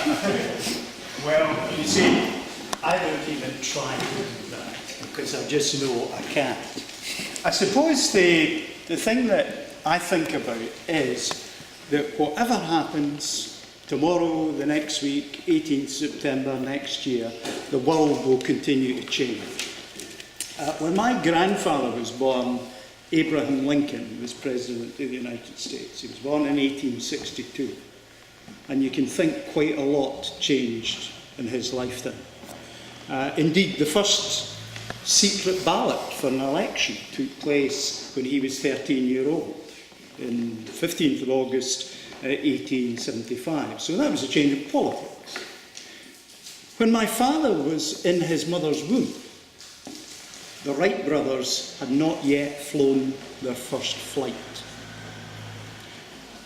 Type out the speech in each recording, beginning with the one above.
Well, you see, I don't even try to do that because I just know I can't. I suppose the thing that I think about is that whatever happens tomorrow, the next week, 18th September next year, the world will continue to change. When my grandfather was born, Abraham Lincoln was President of the United States. He was born in 1862. And you can think quite a lot changed in his lifetime. Indeed, the first secret ballot for an election took place when he was 13 years old, in 15th of August 1875. So that was a change of politics. When my father was in his mother's womb, the Wright brothers had not yet flown their first flight.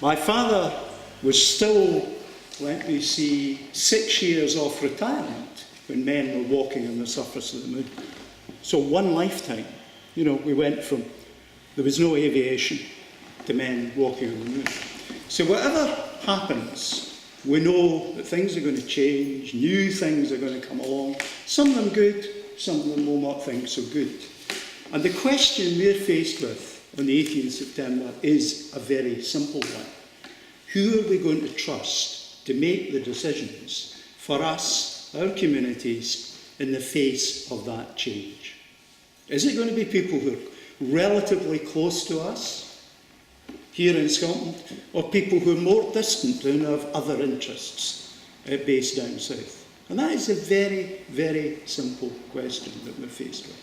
My father was still, 6 years off retirement when men were walking on the surface of the moon. So one lifetime, we went from, there was no aviation, to men walking on the moon. So whatever happens, we know that things are going to change, new things are going to come along, some of them good, some of them will not think so good. And the question we're faced with on the 18th of September is a very simple one. Who are we going to trust to make the decisions for us, our communities, in the face of that change? Is it going to be people who are relatively close to us here in Scotland, or people who are more distant and have other interests based down south? And that is a very, very simple question that we're faced with.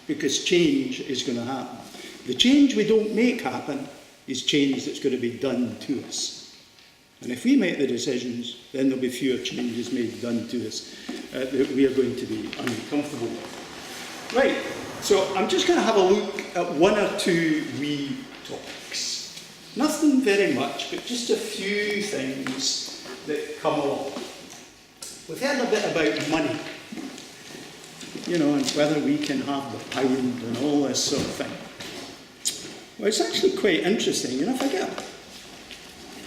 Because change is going to happen. The change we don't make happen is change that's going to be done to us. And if we make the decisions, then there'll be fewer changes done to us that we are going to be uncomfortable with. Right, so I'm just going to have a look at one or two wee topics. Nothing very much, but just a few things that come along. We've heard a bit about money, and whether we can have the pound and all this sort of thing. Well, it's actually quite interesting. If I get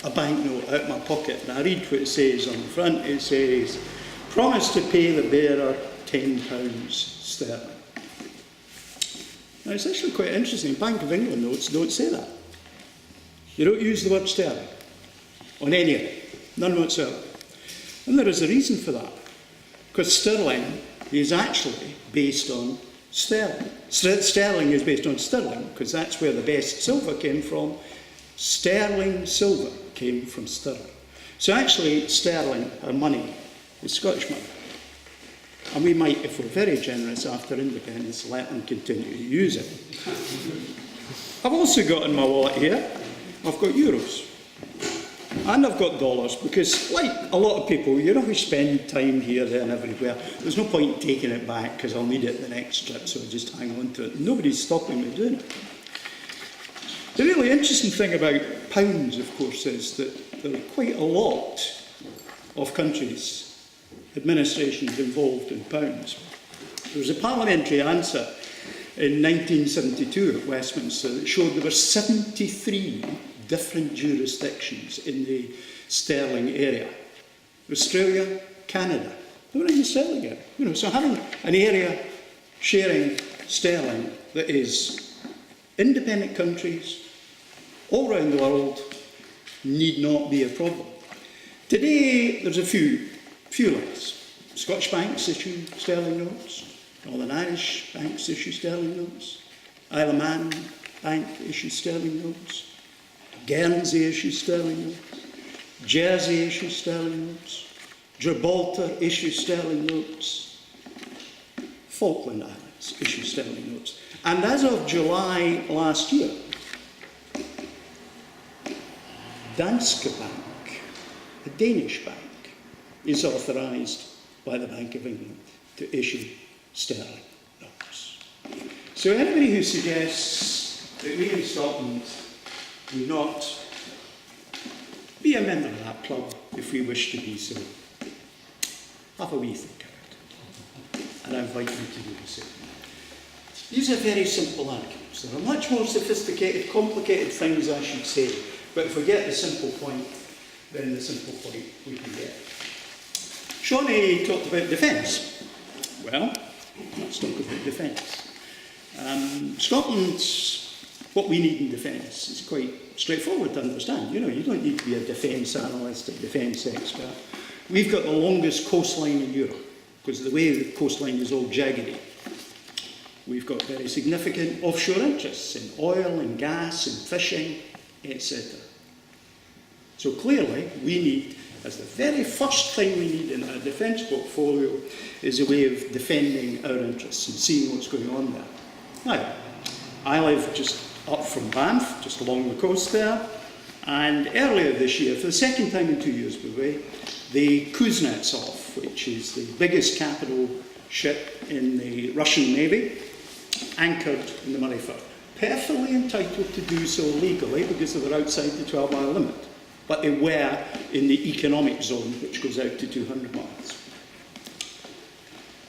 a banknote out of my pocket and I read what it says on the front, it says, promise to pay the bearer £10 sterling. Now, it's actually quite interesting. Bank of England notes don't say that. You don't use the word sterling on any of it, none whatsoever. And there is a reason for that, because sterling is actually based on sterling. Sterling is based on sterling, because that's where the best silver came from. Sterling silver came from sterling. So actually, sterling, our money, is Scottish money. And we might, if we're very generous after independence, let them continue to use it. I've also got in my wallet here, I've got euros. And I've got dollars, because like a lot of people, we spend time here, there and everywhere. There's no point in taking it back, because I'll need it the next trip, so I just hang on to it. Nobody's stopping me doing it. The really interesting thing about pounds, of course, is that there are quite a lot of countries, administrations involved in pounds. There was a parliamentary answer in 1972 at Westminster that showed there were 73 different jurisdictions in the sterling area. Australia, Canada, they were in the sterling area. So having an area sharing sterling that is independent countries all around the world need not be a problem. Today, there's a few less. Scottish banks issue sterling notes. Northern Irish banks issue sterling notes. Isle of Man Bank issues sterling notes. Guernsey issues sterling notes. Jersey issues sterling notes. Gibraltar issues sterling notes. Falkland Islands issue sterling notes. And as of July last year, Danske Bank, a Danish bank, is authorised by the Bank of England to issue sterling notes. So anybody who suggests that we in Scotland do not be a member of that club if we wish to be so, have a wee think of it. And I invite you to do the same. These are very simple arguments. There are much more sophisticated, complicated things, I should say. But if we get the simple point, then the simple point we can get. Shawnee talked about defence. Well, let's talk about defence. Scotland's, what we need in defence is quite straightforward to understand. You know, you don't need to be a defence analyst, a defence expert. We've got the longest coastline in Europe, because the way the coastline is all jaggedy. We've got very significant offshore interests in oil and gas and fishing, etc. So clearly, we need, as the very first thing we need in our defence portfolio, is a way of defending our interests and seeing what's going on there. Now, I live just up from Banff, just along the coast there, and earlier this year, for the second time in 2 years, by the way, the Kuznetsov, which is the biggest capital ship in the Russian Navy, anchored in the Moray Firth. Perfectly entitled to do so legally because they were outside the 12-mile limit, but they were in the economic zone, which goes out to 200 miles.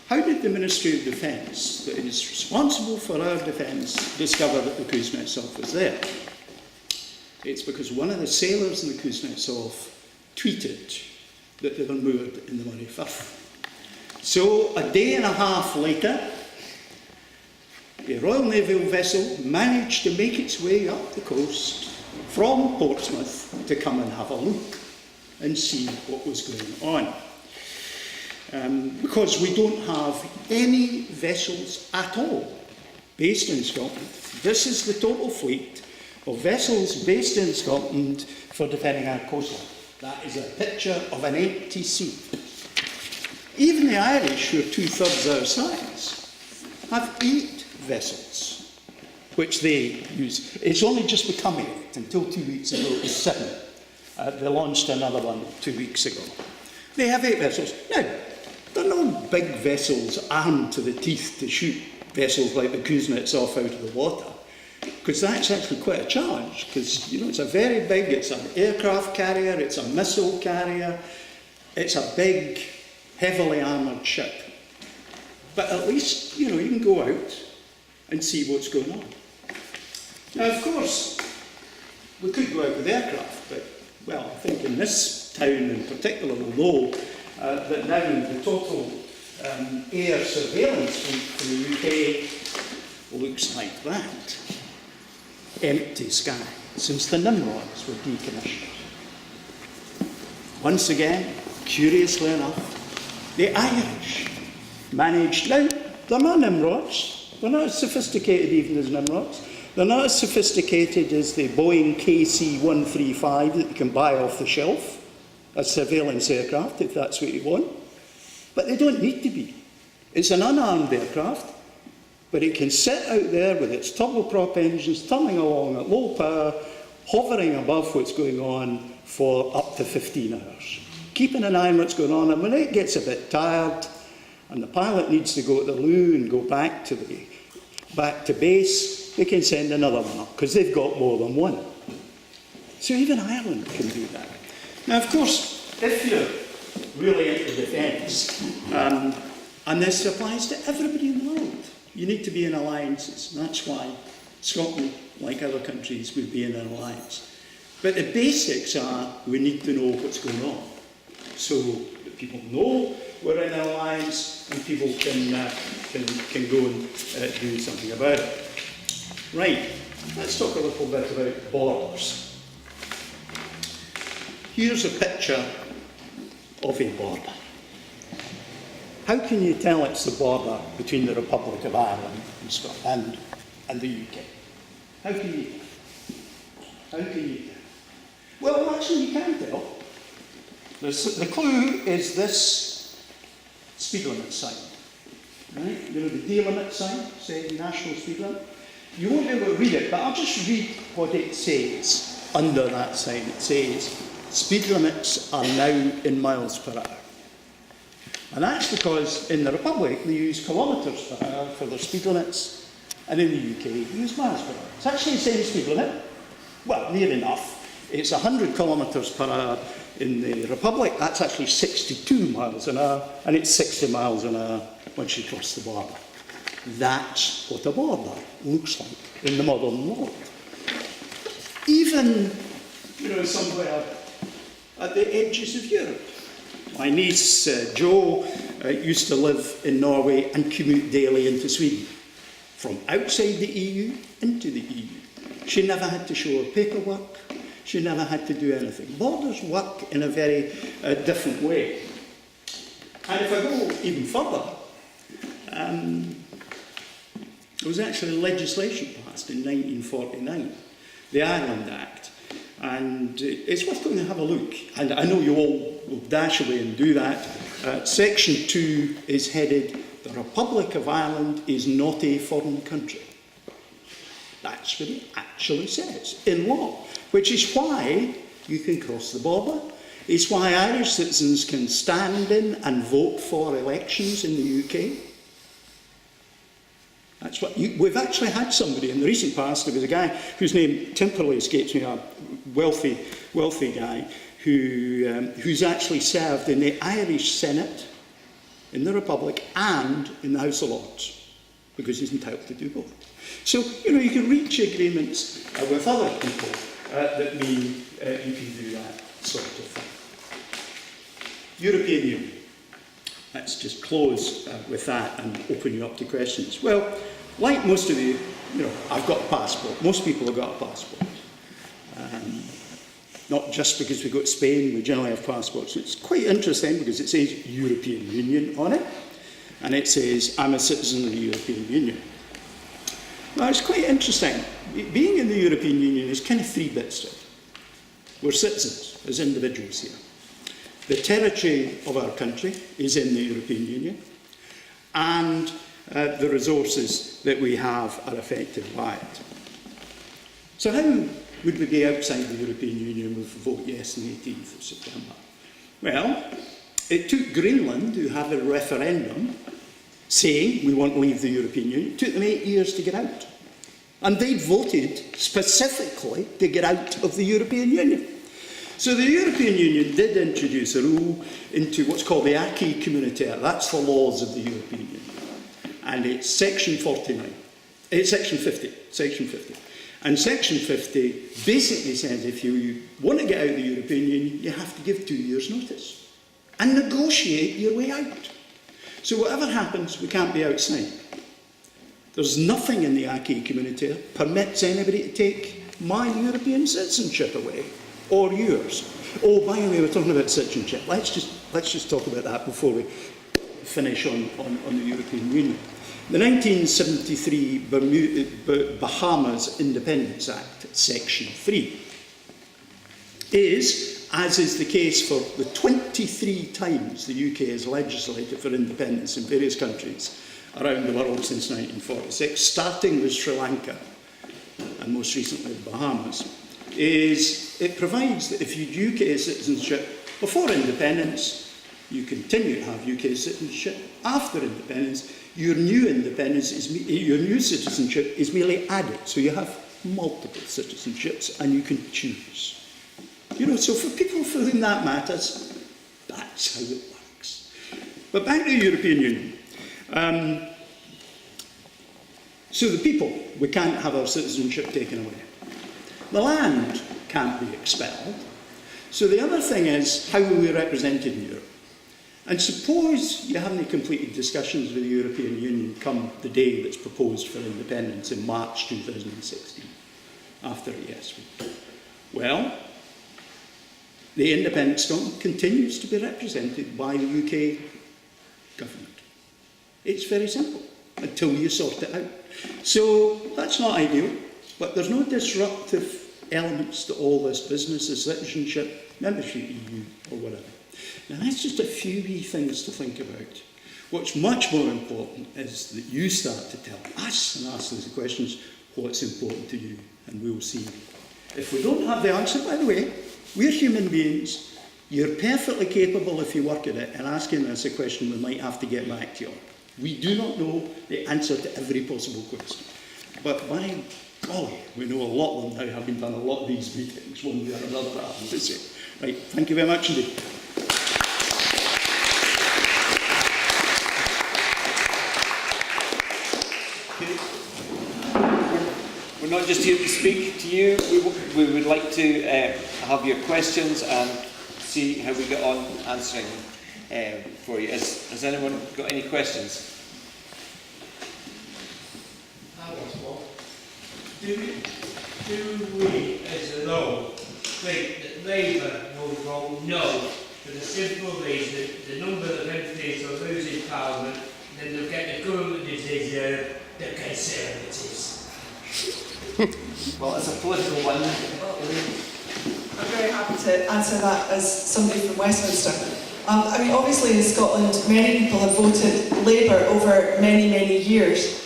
How did the Ministry of Defence, that is responsible for our defence, discover that the Kuznetsov was there? It's because one of the sailors in the Kuznetsov tweeted that they were moored in the Moray Firth. So, a day and a half later, a Royal Naval vessel managed to make its way up the coast from Portsmouth to come and have a look and see what was going on. Because we don't have any vessels at all based in Scotland. This is the total fleet of vessels based in Scotland for defending our coastline. That is a picture of an empty sea. Even the Irish, who are 2/3 our size, have 8 vessels, which they use. It's only just becoming 8. Until 2 weeks ago, it was 7. They launched another one 2 weeks ago. They have 8 vessels. Now, they're not big vessels armed to the teeth to shoot vessels like the Kuznetsov out of the water, because that's actually quite a challenge, because, you know, it's a very big, it's an aircraft carrier, it's a missile carrier, it's a big, heavily armoured ship. But at least, you know, you can go out and see what's going on. Now, of course, we could go out with aircraft, but, well, I think in this town in particular, although that now the total air surveillance fleet in the UK looks like that. Empty sky, since the Nimrods were decommissioned. Once again, curiously enough, the Irish managed, now, they're not Nimrods, they're not as sophisticated even as Nimrods, they're not as sophisticated as the Boeing KC-135 that you can buy off the shelf, a surveillance aircraft, if that's what you want, but they don't need to be. It's an unarmed aircraft, but it can sit out there with its turboprop engines turning along at low power, hovering above what's going on for up to 15 hours, keeping an eye on what's going on, and when it gets a bit tired and the pilot needs to go to the loo and go back to base, they can send another one up, because they've got more than one. So even Ireland can do that. Now, of course, if you're really into defence, and this applies to everybody in the world, you need to be in alliances. And that's why Scotland, like other countries, would be in an alliance. But the basics are we need to know what's going on, so that people know we're in an alliance and people can go and do something about it. Right, let's talk a little bit about borders. Here's a picture of a border. How can you tell it's the border between the Republic of Ireland and Scotland and the UK? How can you tell? How can you tell? Well, actually, you can tell. The clue is this speed limit sign. Right? You know, the D limit sign, say national speed limit. You won't be able to read it, but I'll just read what it says under that sign. It says, speed limits are now in miles per hour. And that's because in the Republic they use kilometres per hour for their speed limits, and in the UK they use miles per hour. It's actually the same speed limit. Well, near enough. It's 100 kilometres per hour in the Republic. That's actually 62 miles an hour, and it's 60 miles an hour once you cross the border. That's what a border looks like in the modern world. Even, you know, somewhere at the edges of Europe, My niece, Jo, used to live in Norway and commute daily into Sweden, from outside the EU into the EU. She never had to show her paperwork. She never had to do anything. Borders work in a very different way. And if I go even further, there was actually legislation passed in 1949, the Ireland Act. And it's worth going to have a look. And I know you all will dash away and do that. Section 2 is headed, "The Republic of Ireland is not a foreign country." That's what it actually says in law, which is why you can cross the border. It's why Irish citizens can stand in and vote for elections in the UK. That's what we've actually had somebody in the recent past. There was a guy whose name temporarily escapes me, a wealthy guy, who's actually served in the Irish Senate, in the Republic, and in the House of Lords, because he's entitled to do both. So, you can reach agreements with other people that mean you can do that sort of thing. European Union. Let's just close with that and open you up to questions. Well, like most of you, I've got a passport. Most people have got a passport. Not just because we go to Spain, we generally have passports. It's quite interesting because it says European Union on it, and it says I'm a citizen of the European Union. Now, it's quite interesting. Being in the European Union is kind of three bits to it. We're citizens as individuals here. The territory of our country is in the European Union, and the resources that we have are affected by it. So how would we be outside the European Union with the vote yes on the 18th of September? Well, it took Greenland, who had a referendum saying we want to leave the European Union, it took them 8 years to get out. And they'd voted specifically to get out of the European Union. So the European Union did introduce a rule into what's called the acquis communautaire. That's the laws of the European Union. And it's section 49. It's section 50. Section 50. And section 50 basically says if you want to get out of the European Union, you have to give 2 years' notice and negotiate your way out. So whatever happens, we can't be outside. There's nothing in the acquis communautaire permits anybody to take my European citizenship away, or yours. Oh, by the way, we're talking about citizenship. Let's just talk about that before we finish on the European Union. The 1973 Bahamas Independence Act, Section 3, is, as is the case for the 23 times the UK has legislated for independence in various countries around the world since 1946, starting with Sri Lanka and most recently the Bahamas, is it provides that if you had UK citizenship before independence, you continue to have UK citizenship. After independence, your new citizenship is merely added, so you have multiple citizenships and you can choose. So for people for whom that matters, that's how it works. But back to the European Union. So the people, we can't have our citizenship taken away. The land can't be expelled. So the other thing is, how are we represented in Europe? And suppose you haven't completed discussions with the European Union come the day that's proposed for independence in March 2016, after a yes vote. Well, the independent Scotland continues to be represented by the UK government. It's very simple, until you sort it out. So that's not ideal, but there's no disruptive elements to all this business of citizenship, membership EU, or whatever. Now that's just a few wee things to think about. What's much more important is that you start to tell us and ask us the questions, what's important to you, and we'll see. If we don't have the answer, by the way, we're human beings. You're perfectly capable, if you work at it, and asking us a question we might have to get back to you on. We do not know the answer to every possible question. But by golly, we know a lot of them now, having done a lot of these meetings, one way or another, I have to say. Right, thank you very much indeed. We're not just here to speak to you, we would like to have your questions and see how we get on answering them. for you. Has anyone got any questions? Do we, as a law, think that Labour will vote no for the simple reason the number of MPs will lose in Parliament, then they'll get the government they deserve, the Conservatives? Well, it's a political one. I'm very happy to answer that as somebody from Westminster. I mean, obviously in Scotland, many people have voted Labour over many, many years.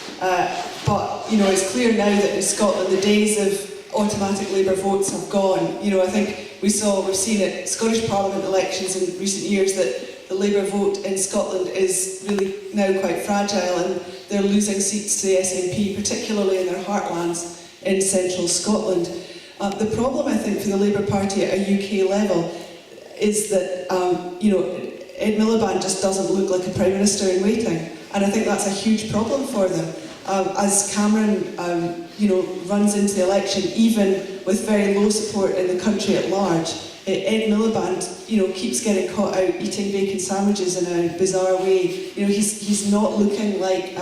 But, you know, it's clear now that in Scotland the days of automatic Labour votes have gone. You know, I think we've seen at Scottish Parliament elections in recent years that the Labour vote in Scotland is really now quite fragile, and they're losing seats to the SNP, particularly in their heartlands in central Scotland. The problem, I think, for the Labour Party at a UK level is that, you know, Ed Miliband just doesn't look like a Prime Minister in waiting, and I think that's a huge problem for them. As Cameron, you know, runs into the election, even with very low support in the country at large, Ed Miliband, you know, keeps getting caught out eating bacon sandwiches in a bizarre way. You know, he's not looking like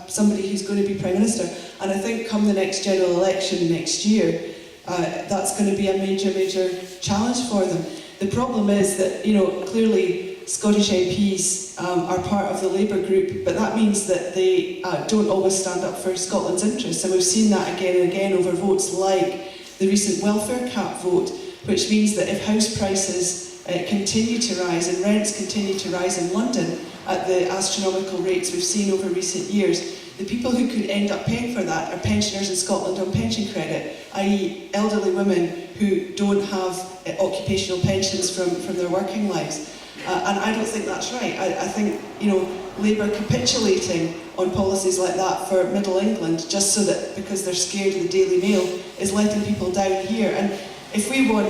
somebody who's going to be Prime Minister. And I think come the next general election next year, that's going to be a major, major challenge for them. The problem is that, you know, clearly Scottish MPs are part of the Labour group, but that means that they don't always stand up for Scotland's interests. And we've seen that again and again over votes like the recent welfare cap vote, which means that if house prices continue to rise and rents continue to rise in London at the astronomical rates we've seen over recent years, the people who could end up paying for that are pensioners in Scotland on pension credit, i.e. elderly women who don't have occupational pensions from their working lives. And I don't think that's right. I think, you know, Labour capitulating on policies like that for Middle England, just so that, because they're scared of the Daily Mail, is letting people down here. And if we want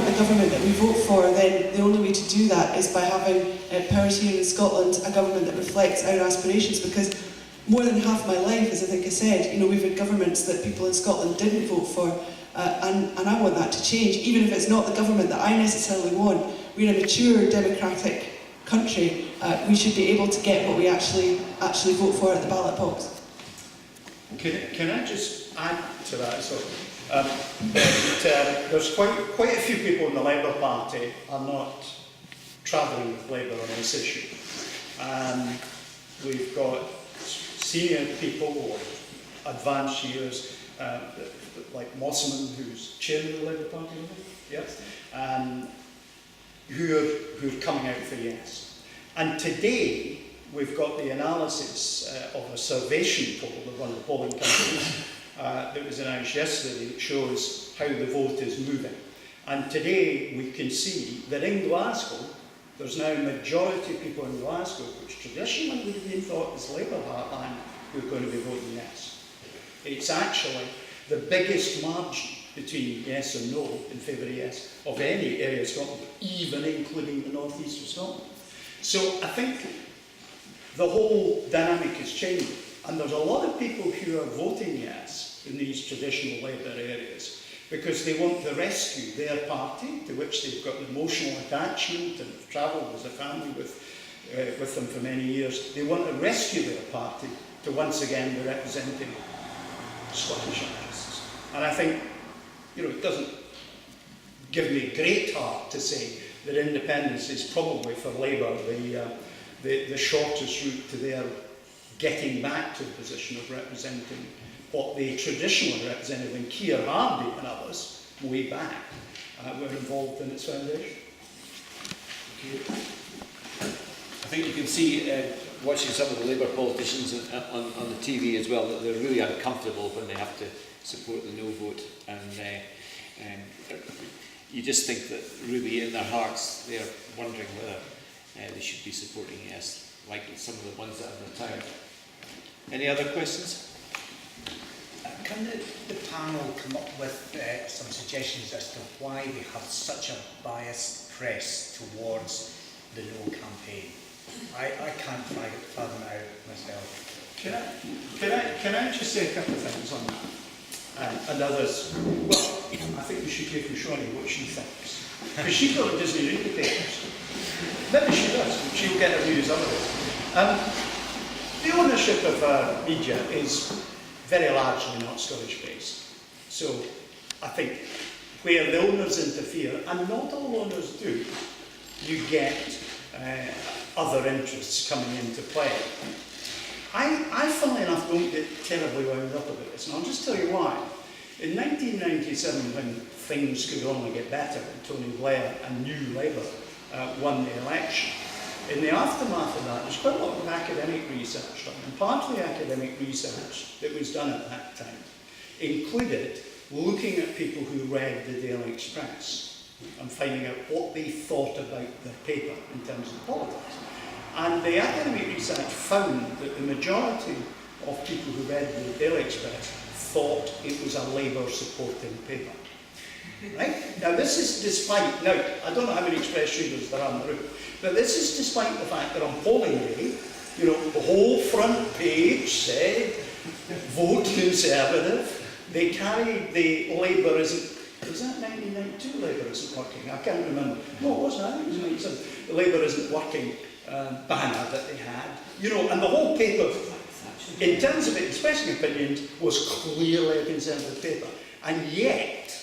the government that we vote for, then the only way to do that is by having powers here in Scotland, a government that reflects our aspirations. Because more than half my life, as I think I said, you know, we've had governments that people in Scotland didn't vote for, and I want that to change, even if it's not the government that I necessarily want. We're a mature democratic country. We should be able to get what we actually vote for at the ballot box. Can I just add to that? So, there's quite a few people in the Labour Party are not travelling with Labour on this issue. We've got senior people or advanced years, like Mosman, who's chairman of the Labour Party, yes, who are coming out for yes. And today, we've got the analysis of a Survation poll of one of the polling companies that was announced yesterday that shows how the vote is moving. And today, we can see that in Glasgow, there's now a majority of people in Glasgow, which traditionally would have been thought as Labour heartland, who are going to be voting yes. It's actually the biggest margin between yes and no in favour of yes of any area of Scotland, even including the northeast of Scotland. So I think the whole dynamic is changing, and there's a lot of people who are voting yes in these traditional Labour areas because they want to rescue their party, to which they've got an emotional attachment and have travelled as a family with them for many years. They want to rescue their party to once again be representing Scottish interests. And I think, you know, it doesn't give me great heart to say that independence is probably for Labour the shortest route to their getting back to the position of representing what they traditionally represented when Keir Hardie and others, way back, were involved in its foundation. I think you can see, watching some of the Labour politicians on the TV as well, that they're really uncomfortable when they have to support the no vote, and you just think that really in their hearts they're wondering whether they should be supporting yes, like some of the ones that have retired. Any other questions? Can the panel come up with some suggestions as to why they have such a biased press towards the no campaign? I can't fathom out myself. Can I just say a couple of things on that? And others, well, I think we should hear from Shawnee what she thinks. Because she's got a Disney read the papers. Maybe she does. She'll get her views otherwise. The ownership of media is very largely not Scottish-based. So I think where the owners interfere, and not all owners do, you get other interests coming into play. I, funnily enough, don't get terribly wound up about this, and I'll just tell you why. In 1997, when things could only get better, and Tony Blair and New Labour won the election, in the aftermath of that, there's quite a lot of academic research done, and part of the academic research that was done at that time included looking at people who read the Daily Express and finding out what they thought about their paper in terms of politics. And the academic research found that the majority of people who read the Daily Express thought it was a Labour-supporting paper. Right? Now this is despite, now I don't know how many Express readers there are in the room, but this is despite the fact that on polling day, you know, the whole front page said, vote Conservative. They carried the Labour isn't, was that 1992 Labour isn't working? I can't remember. No, it wasn't, I think it was 1997. The Labour isn't working banner that they had. You know, and the whole paper, in terms of its expressing opinions, was clearly a Conservative paper. And yet,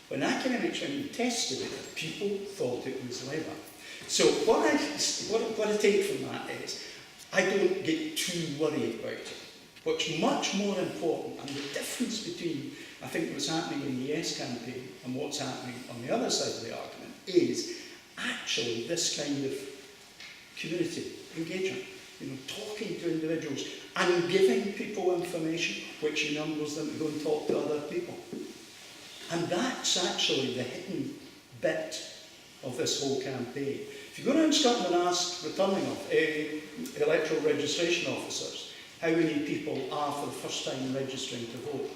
when academics went and tested it, people thought it was Labour. So what I take from that is, I don't get too worried about it. What's much more important, and the difference between, I think, what's happening in the Yes campaign and what's happening on the other side of the argument, is actually this kind of community engagement. You know, talking to individuals and giving people information which enables them to go and talk to other people. And that's actually the hidden bit of this whole campaign. If you go around Scotland and ask returning electoral registration officers how many people are for the first time registering to vote,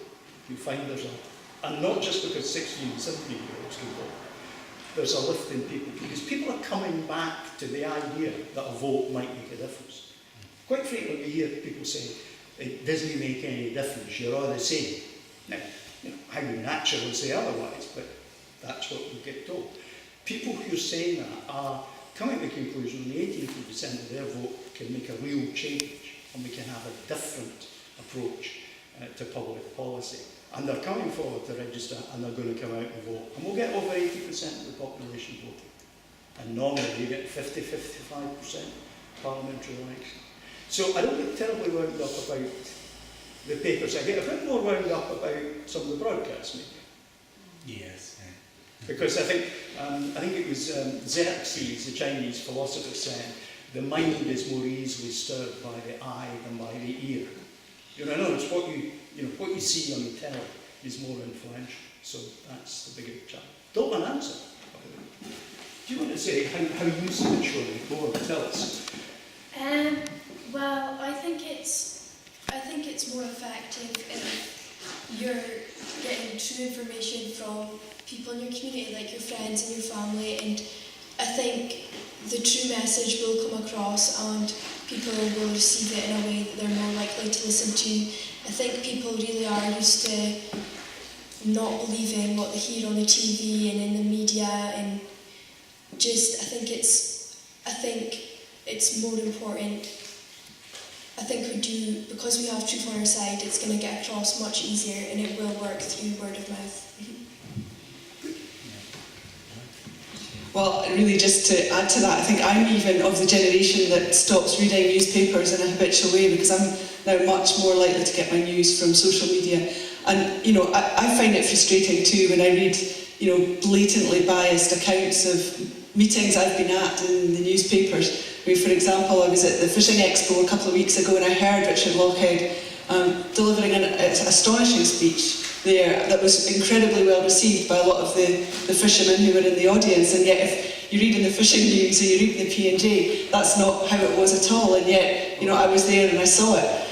you find there's a, and not just because 16 and 17-year-olds can vote, there's a lift in people, because people are coming back to the idea that a vote might make a difference. Quite frequently we hear people say, it doesn't make any difference, you're all the same. Now, you know, I would naturally say otherwise, but that's what we get told. People who are saying that are coming to the conclusion that 83% of their vote can make a real change, and we can have a different approach to public policy. And they're coming forward to register, and they're going to come out and vote. And we'll get over 80% of the population voting. And normally you get 50-55% parliamentary election. So I don't get terribly wound up about the papers. I get a bit more wound up about some of the broadcast media. Yes. Because I think it was Xerxes, the Chinese philosopher, said, the mind is more easily stirred by the eye than by the ear. You know, in other words, what you see on the telly is more influential. So that's the bigger challenge. Don't want to answer. Do you want to say how you see it, Shawnee? Go on, tell us. Well, I think it's more effective if you're getting true information from people in your community, like your friends and your family, and I think the true message will come across and people will receive it in a way that they're more likely to listen to. I think people really are used to not believing what they hear on the TV and in the media, and just I think it's more important. I think because we have truth on our side, it's going to get across much easier, and it will work through word of mouth. Well, really just to add to that, I think I'm even of the generation that stops reading newspapers in a habitual way, because I'm now much more likely to get my news from social media. And, you know, I find it frustrating too when I read, you know, blatantly biased accounts of meetings I've been at in the newspapers. I mean, for example, I was at the Fishing Expo a couple of weeks ago and I heard Richard Lochhead delivering an astonishing speech there that was incredibly well received by a lot of the fishermen who were in the audience, and yet if you read in the fishing news and you read in the P&J, that's not how it was at all, and yet, you know, I was there and I saw it.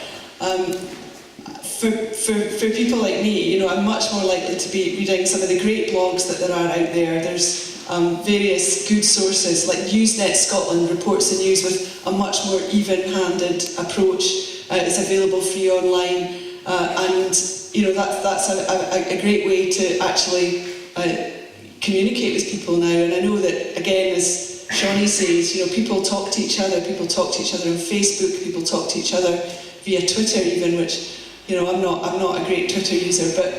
For people like me, you know, I'm much more likely to be reading some of the great blogs that there are out there. There's various good sources, like Newsnet Scotland reports the news with a much more even-handed approach. It's available free online, and you know that's a great way to actually communicate with people now. And I know that, again, as Shawnee says, you know, people talk to each other on Facebook, people talk to each other via Twitter even, which, you know, I'm not a great Twitter user, but,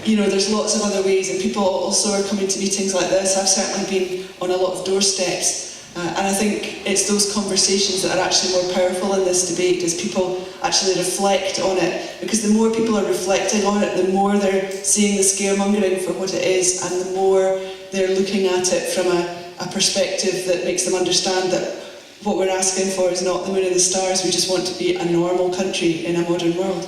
you know, there's lots of other ways, and people also are coming to meetings like this. I've certainly been on a lot of doorsteps, and I think it's those conversations that are actually more powerful in this debate, as people actually reflect on it, because the more people are reflecting on it, the more they're seeing the scaremongering for what it is, and the more they're looking at it from a perspective that makes them understand that what we're asking for is not the moon and the stars. We just want to be a normal country in a modern world.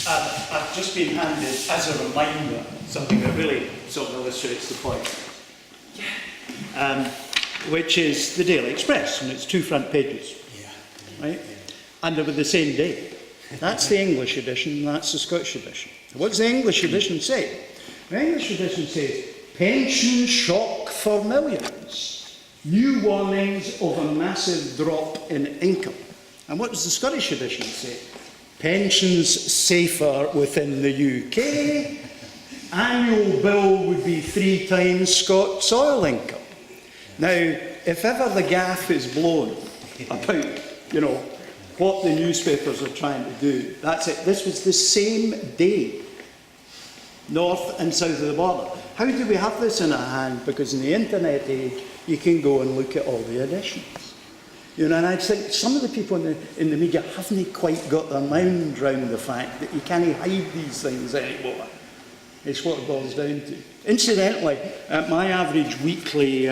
I've just been handed, as a reminder, something that really sort of illustrates the point, which is the Daily Express, and it's 2 front pages, right? And they were the same day. That's the English edition, and that's the Scottish edition. What's the English edition say? The English edition says, pension shock for millions. New warnings of a massive drop in income. And what does the Scottish edition say? Pensions safer within the UK. Annual bill would be 3 times Scots oil income. Now, if ever the gaff is blown about, you know, what the newspapers are trying to do, that's it. This was the same day, north and south of the border. How do we have this in our hand? Because in the internet age, you can go and look at all the editions. You know, and I think some of the people in the media haven't quite got their mind round the fact that you can't hide these things anymore. It's what it boils down to. Incidentally, my average weekly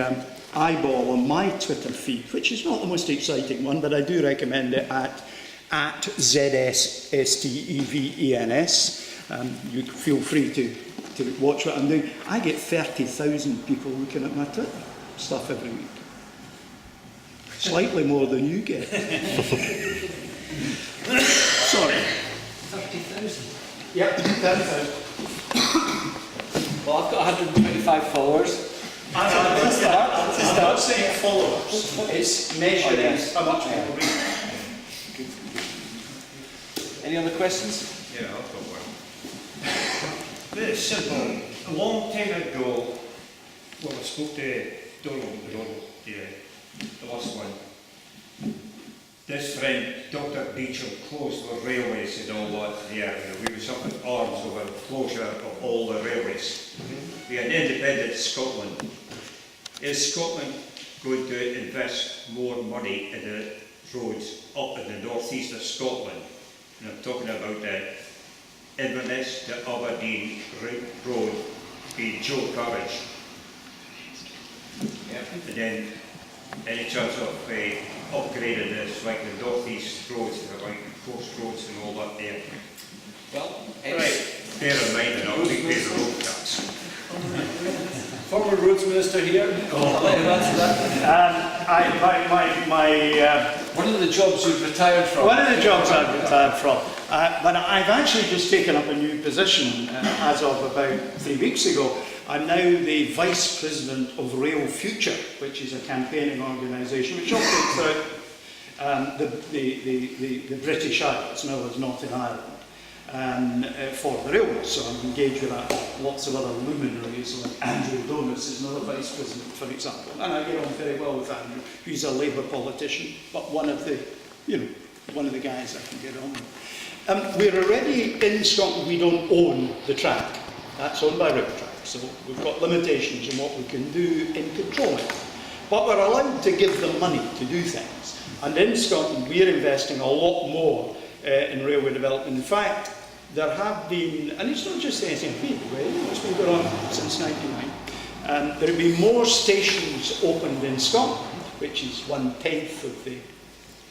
eyeball on my Twitter feed, which is not the most exciting one, but I do recommend it at ZSSTEVENS. You feel free to watch what I'm doing. I get 30,000 people looking at my Twitter stuff every week. Slightly more than you get. Sorry. 30,000. Yep, 30,000. Well, I've got 125 followers. I'm not saying followers. It's measuring how much people read. Any other questions? Yeah, I've got one. Very simple. A long time ago, well, I spoke to Donald, the last one. This friend, Dr. Beecham, closed the railways and all that there. We was up in arms over the closure of all the railways. We had independent Scotland. Is Scotland going to invest more money in the roads up in the northeast of Scotland? And I'm talking about the Inverness to Aberdeen road, being Joe Courage. And then any chance of upgrading this, like the northeast roads, like coast roads and all that there? Well, Right, bear in mind that I'll be paying the road tax. Former Roads Minister here. I'll let him answer that. One of the jobs you've retired from. One of the jobs I've retired from. But I've actually just taken up a new position as of about 3 weeks ago. I'm now the Vice President of Rail Future, which is a campaigning organisation which operates throughout the British Isles, now as Northern Ireland, for the railways. So I'm engaged with lots of other luminaries, like Andrew Donis is another Vice President, for example. And I get on very well with Andrew, who's a Labour politician, but one of the guys I can get on with. We're already in Scotland, we don't own the track. That's owned by Rivertrack. So we've got limitations in what we can do in controlling it. But we're allowed to give them money to do things. And in Scotland, we're investing a lot more in railway development. In fact, there have been, and it's not just the SNP, it's been going on since '99, there have been more stations opened in Scotland, which is 1/10 of the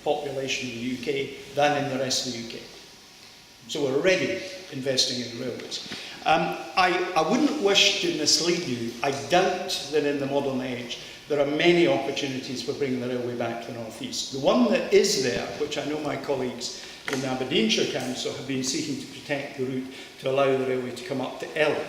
population in the UK, than in the rest of the UK. So we're already investing in railways. I wouldn't wish to mislead you. I doubt that in the modern age there are many opportunities for bringing the railway back to the North East. The one that is there, which I know my colleagues in the Aberdeenshire Council have been seeking to protect the route to allow the railway to come up to Eilidh.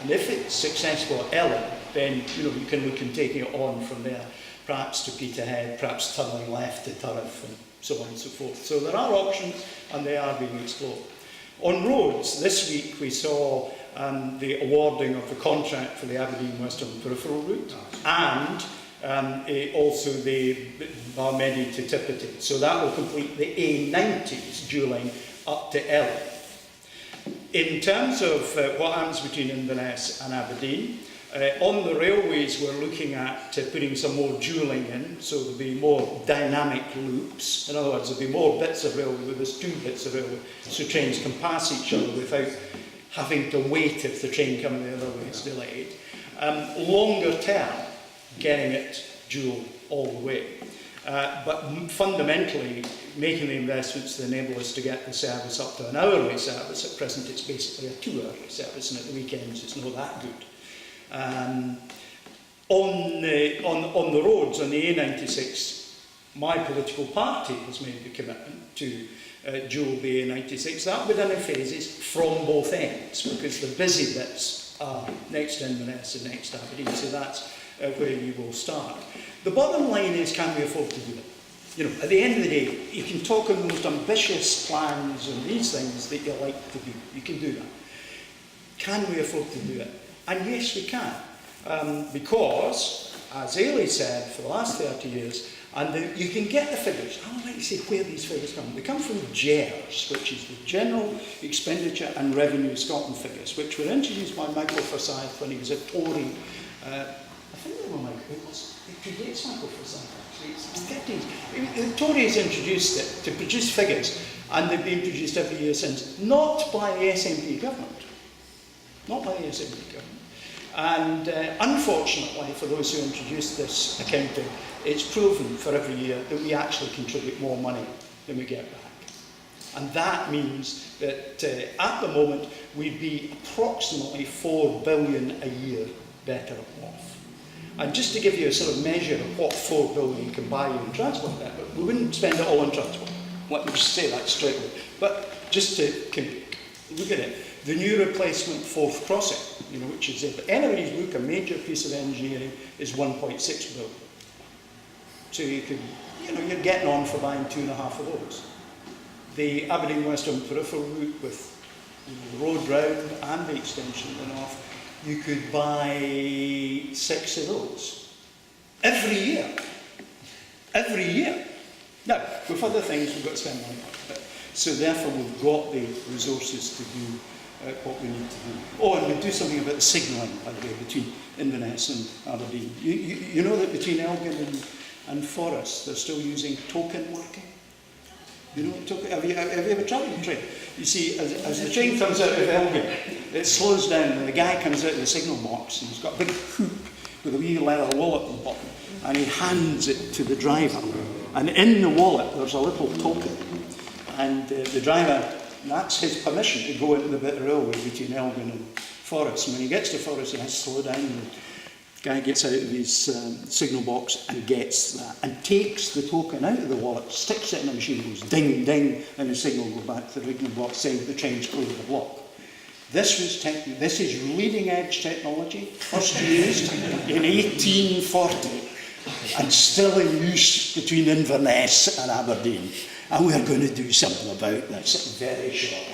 And if it's successful at Eilidh, then you can look and taking it on from there, perhaps to Peterhead, perhaps turning left to Turriff, and so on and so forth. So there are options, and they are being explored. On roads, this week we saw the awarding of the contract for the Aberdeen Western Peripheral route and also the Barmedy to Tippity. So that will complete the A90s duelling up to Eilidh. In terms of what happens between Inverness and Aberdeen, on the railways we're looking at putting some more duelling in, so there'll be more dynamic loops. In other words, there'll be more bits of railway where there's 2 bits of railway, so trains can pass each other without having to wait if the train coming the other way is delayed. Longer term, getting it dual all the way. But fundamentally, making the investments to enable us to get the service up to an hourly service. At present, it's basically a 2-hourly service, and at the weekends, it's not that good. On the roads, on the A96, my political party has made the commitment to dual the A96. That will be done in phases from both ends, because the busy bits are next to Inverness and next to Aberdeen, so that's where you will start. The bottom line is, can we afford to do it? You know, at the end of the day, you can talk of the most ambitious plans and these things that you like to do. You can do that. Can we afford to do it? And yes, we can. Because, as Eilidh said, for the last 30 years, and you can get the figures. I would like to say where these figures come. They come from GERS, which is the General Expenditure and Revenue Scotland figures, which were introduced by Michael Forsyth when he was a Tory. I think they were Michael. It predates Michael Forsyth, actually. It's the 50s. The Tories introduced it to produce figures, and they've been produced every year since. Not by the SNP government. Not by the SNP government. And unfortunately, for those who introduced this accounting, it's proven for every year that we actually contribute more money than we get back. And that means that at the moment, we'd be approximately 4 billion a year better off. And just to give you a sort of measure of what 4 billion can buy you in transport, we wouldn't spend it all on transport. Let me just say that straight away. But just to look at it, the new replacement fourth crossing, you know, which is, if anybody's book, a major piece of engineering, is 1.6 billion. So you could, you know, you're getting on for buying 2.5 of those. The Aberdeen Western Peripheral route with the road round and the extension of the north, you could buy 6 of those every year. Every year. Now, with other things, we've got to spend money on. But, so therefore, we've got the resources to do what we need to do. Oh, and we do something about the signalling, by the way, between Inverness and Aberdeen. You know that between Elgin and Forest, they're still using token working? You know, have you ever travelled in train? You see, as the train comes out of Elgin, it slows down, and the guy comes out of the signal box, and he's got a big hoop with a wee leather wallet at the bottom, and he hands it to the driver. And in the wallet, there's a little token. And the driver, that's his permission to go into the bit of railway between Elgin and Forest. And when he gets to Forest, he has to slow down. And the guy gets out of his signal box and gets that, and takes the token out of the wallet, sticks it in the machine, goes ding, ding, and the signal goes back to the signal box saying the train's clear of the block. This is leading edge technology, first used in 1840, and still in use between Inverness and Aberdeen. And we're going to do something about this very shortly.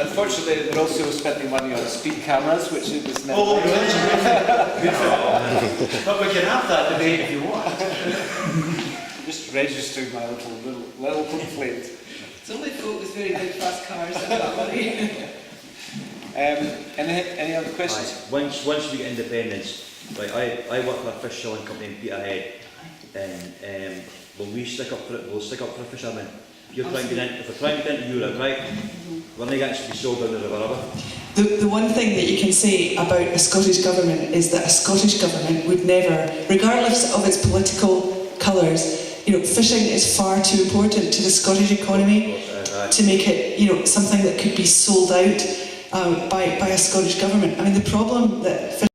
Unfortunately, they're also spending money on speed cameras, which is never. Oh, but we can have that debate if you want. Just registering my little complaint. It's only folk with very big fast cars that have that money. Any other questions? Once we get independence, like I work for a fish selling company in Peterhead, and when we stick up for it, we'll stick up for the fishermen. If we're trying to get into Europe, right, we're not going to be sold down the river, are we? The one thing that you can say about the Scottish Government is that a Scottish Government would never, regardless of its political colours, you know, fishing is far too important to the Scottish economy to make it, you know, something that could be sold out by a Scottish Government. I mean, the problem that